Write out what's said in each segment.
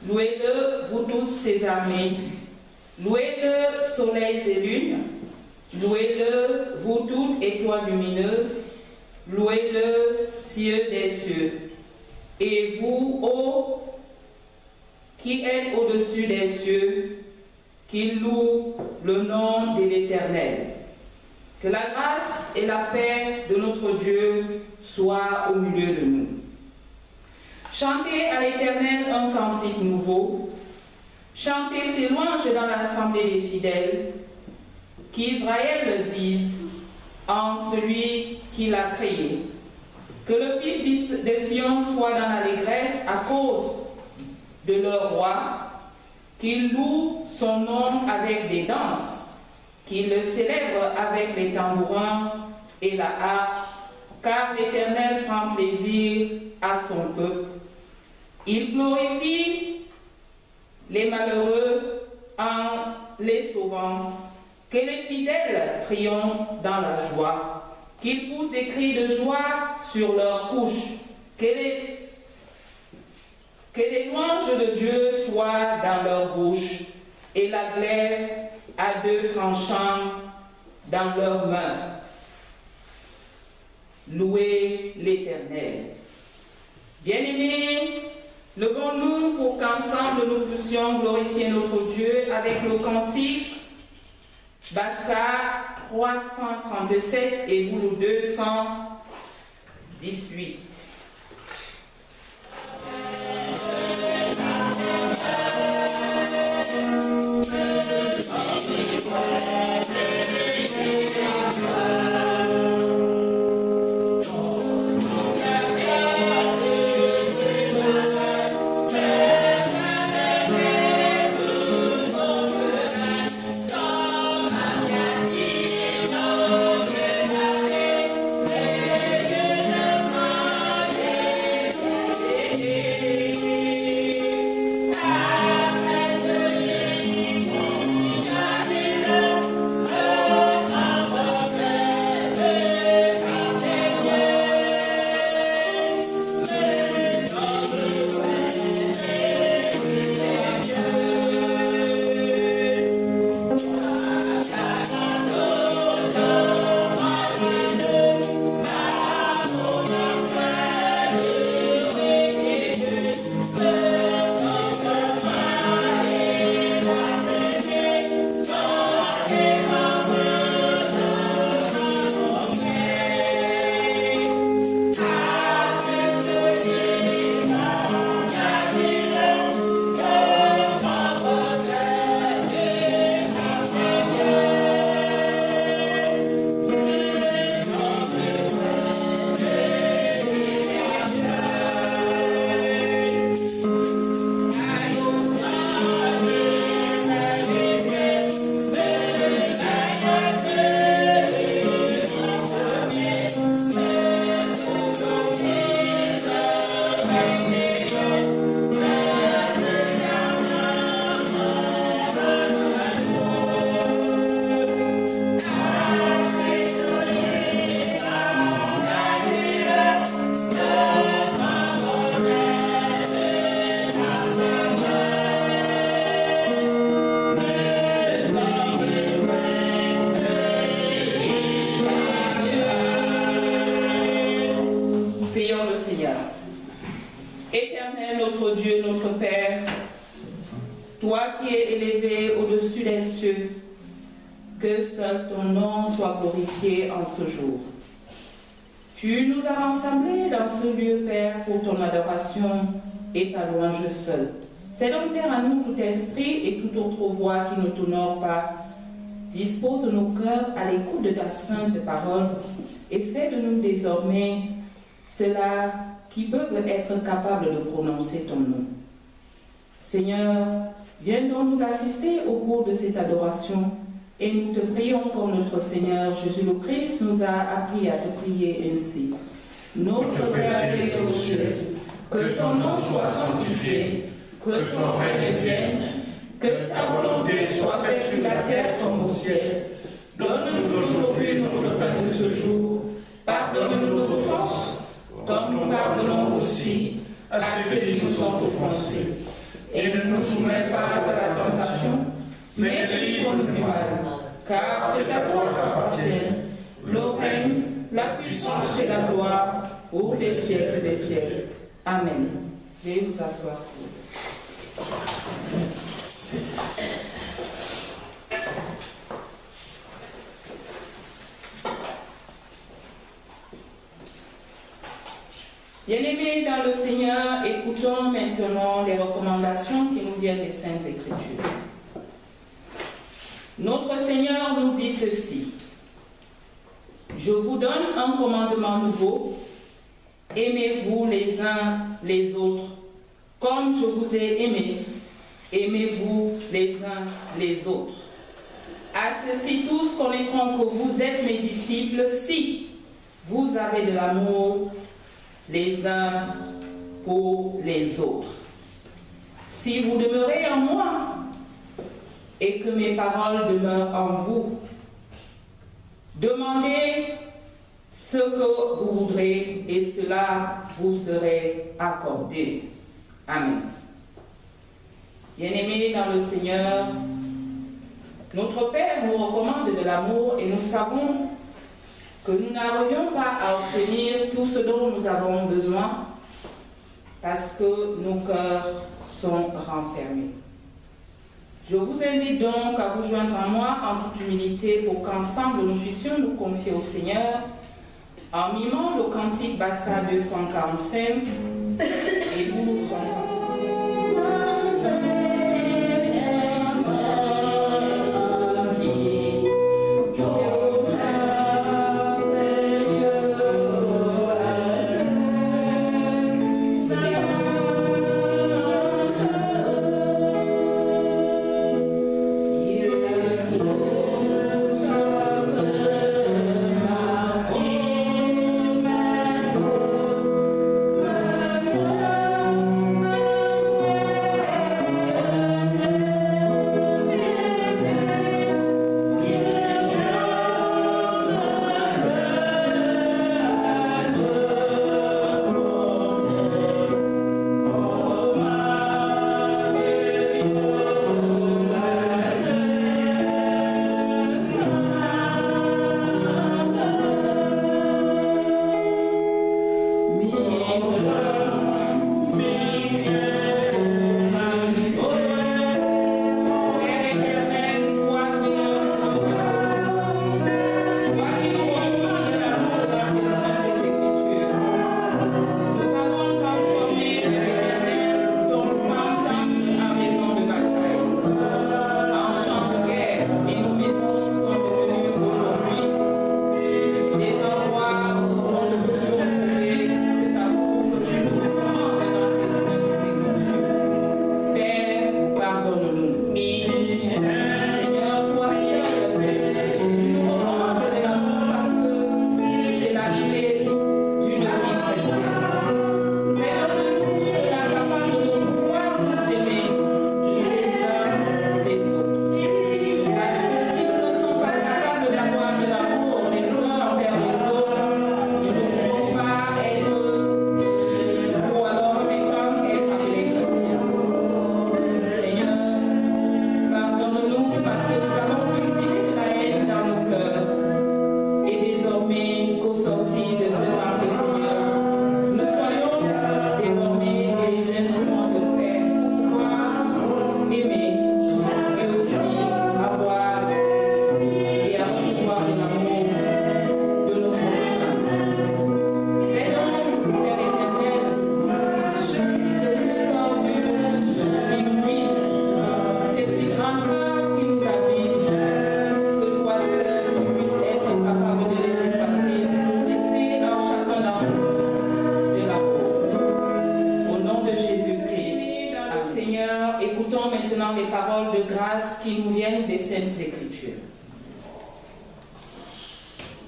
Louez-le, vous tous ses armées. Louez-le, soleil et lune. Louez-le, vous toutes étoiles lumineuses. Louez-le, cieux des cieux. Et vous, ô qui êtes au-dessus des cieux, qu'il loue le nom de l'Éternel. Que la grâce et la paix de notre Dieu soient au milieu de nous. Chantez à l'Éternel un cantique nouveau. Chantez ses louanges dans l'assemblée des fidèles. Qu'Israël le dise en celui qui l'a créé. Que le fils de Sion soit dans l'allégresse à cause de leur roi, qu'il loue son nom avec des danses, qu'il le célèbre avec les tambourins et la harpe, car l'Éternel prend plaisir à son peuple. Il glorifie les malheureux en les sauvant. Que les fidèles triomphent dans la joie, qu'ils poussent des cris de joie sur leurs couches, que les louanges de Dieu soient dans leur bouche et la glaive à deux tranchants dans leurs mains. Louez l'Éternel. Bien-aimés, levons-nous pour qu'ensemble nous puissions glorifier notre Dieu avec le cantique Bassa 337 et vous 218. En ce jour. Tu nous as rassemblés dans ce lieu, Père, pour ton adoration et ta louange seule. Fais donc taire à nous tout esprit et toute autre voix qui ne t'honore pas. Dispose nos cœurs à l'écoute de ta sainte parole et fais de nous désormais ceux-là qui peuvent être capables de prononcer ton nom. Seigneur, viens donc nous assister au cours de cette adoration. Et nous te prions comme notre Seigneur Jésus le Christ nous a appris à te prier ainsi. Notre Père qui es aux cieux, que ton nom soit sanctifié, que ton règne vienne, que ta volonté soit faite sur la terre comme au ciel. Donne-nous aujourd'hui notre pain de ce jour. Pardonne nos offenses, comme nous pardonnons aussi à ceux qui nous ont offensés. Et ne nous soumets pas à la tentation, mais livre-nous du mal, car c'est à toi qu'appartiennent le règne, la puissance et la gloire pour les siècles des siècles. Amen. Veuillez vous asseoir. Bien-aimés dans le Seigneur, écoutons maintenant les recommandations qui nous viennent des Saintes Écritures. Notre Seigneur nous dit ceci: je vous donne un commandement nouveau, aimez-vous les uns les autres. Comme je vous ai aimé, aimez-vous les uns les autres. À ceci tous connaîtront que vous êtes mes disciples si vous avez de l'amour les uns pour les autres. Si vous demeurez en moi et que mes paroles demeurent en vous, demandez ce que vous voudrez et cela vous serait accordé. Amen. Bien-aimés dans le Seigneur, notre Père nous recommande de l'amour et nous savons que nous n'arrivions pas à obtenir tout ce dont nous avons besoin parce que nos cœurs sont renfermés. Je vous invite donc à vous joindre à moi en toute humilité pour qu'ensemble nous puissions nous confier au Seigneur en mimant le cantique Bassa 245 et vous 60.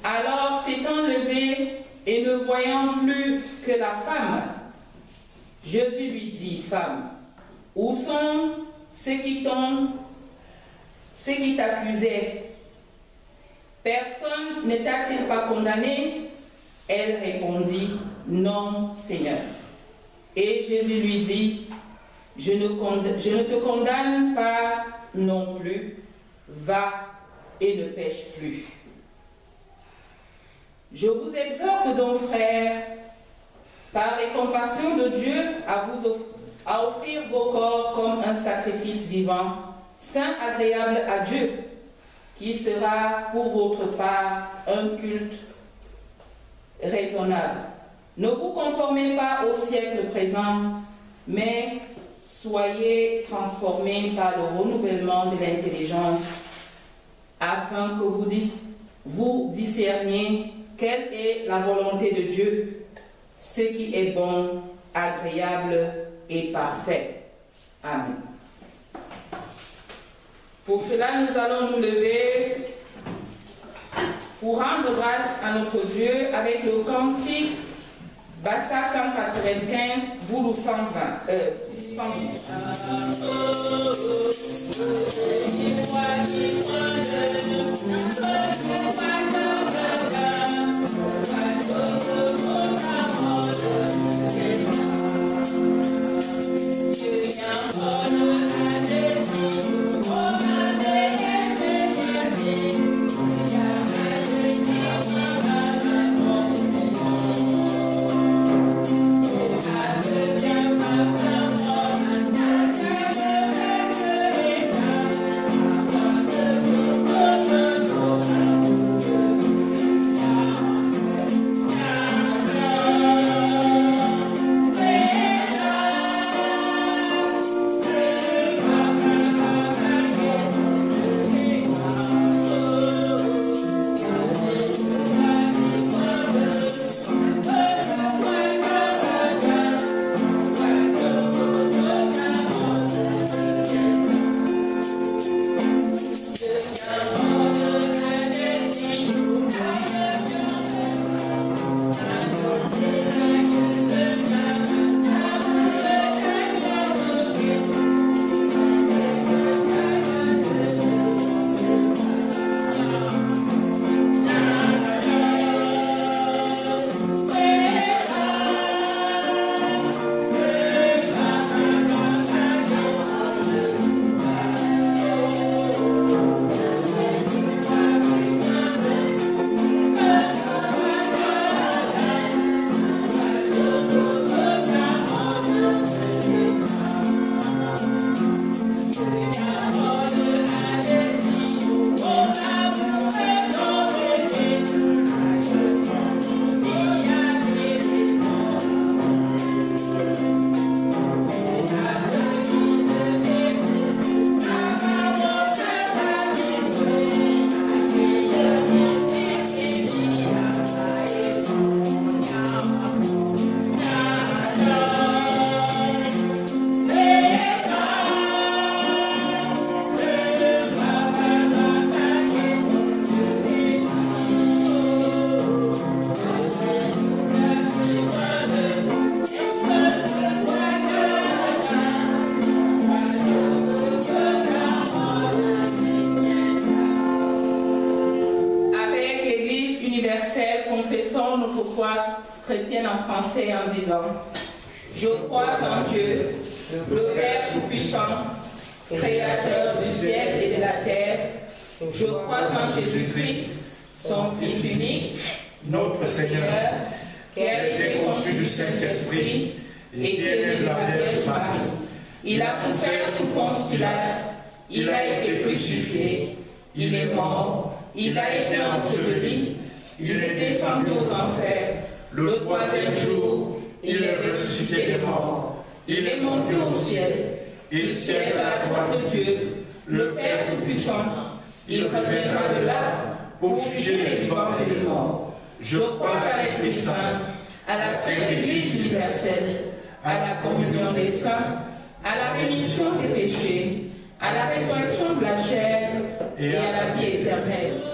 Alors s'étant levé et ne voyant plus que la femme, Jésus lui dit, femme, où sont ceux qui t'accusaient? Personne ne t'a-t-il pas condamné? Elle répondit, non, Seigneur. Et Jésus lui dit, je ne te condamne pas non plus, va et ne pêche plus. Je vous exhorte donc, frères, par les compassions de Dieu, à offrir vos corps comme un sacrifice vivant, saint, agréable à Dieu, qui sera pour votre part un culte raisonnable. Ne vous conformez pas au siècle présent, mais soyez transformés par le renouvellement de l'intelligence, afin que vous discerniez quelle est la volonté de Dieu, ce qui est bon, agréable et parfait. Amen. Pour cela, nous allons nous lever pour rendre grâce à notre Dieu avec le cantique Bassa 195, Boulou 120. chrétienne en français en disant: je crois en Dieu, le Père Tout-Puissant, Créateur du ciel et de la terre. Je crois en Jésus-Christ, son Fils unique, notre Seigneur, qui a été conçu du Saint-Esprit et qui est né de la Vierge Marie. Il a souffert sous Ponce Pilate, il a été crucifié, il est mort, il a été enseveli, il est descendu aux enfers. Le troisième jour, il est ressuscité des morts, il est monté au ciel, il siège à la droite de Dieu, le Père Tout-Puissant. Il reviendra de là pour juger les vivants et les morts. Je crois à l'Esprit Saint, à la Sainte Église universelle, à la communion des saints, à la rémission des péchés, à la résurrection de la chair et à la vie éternelle.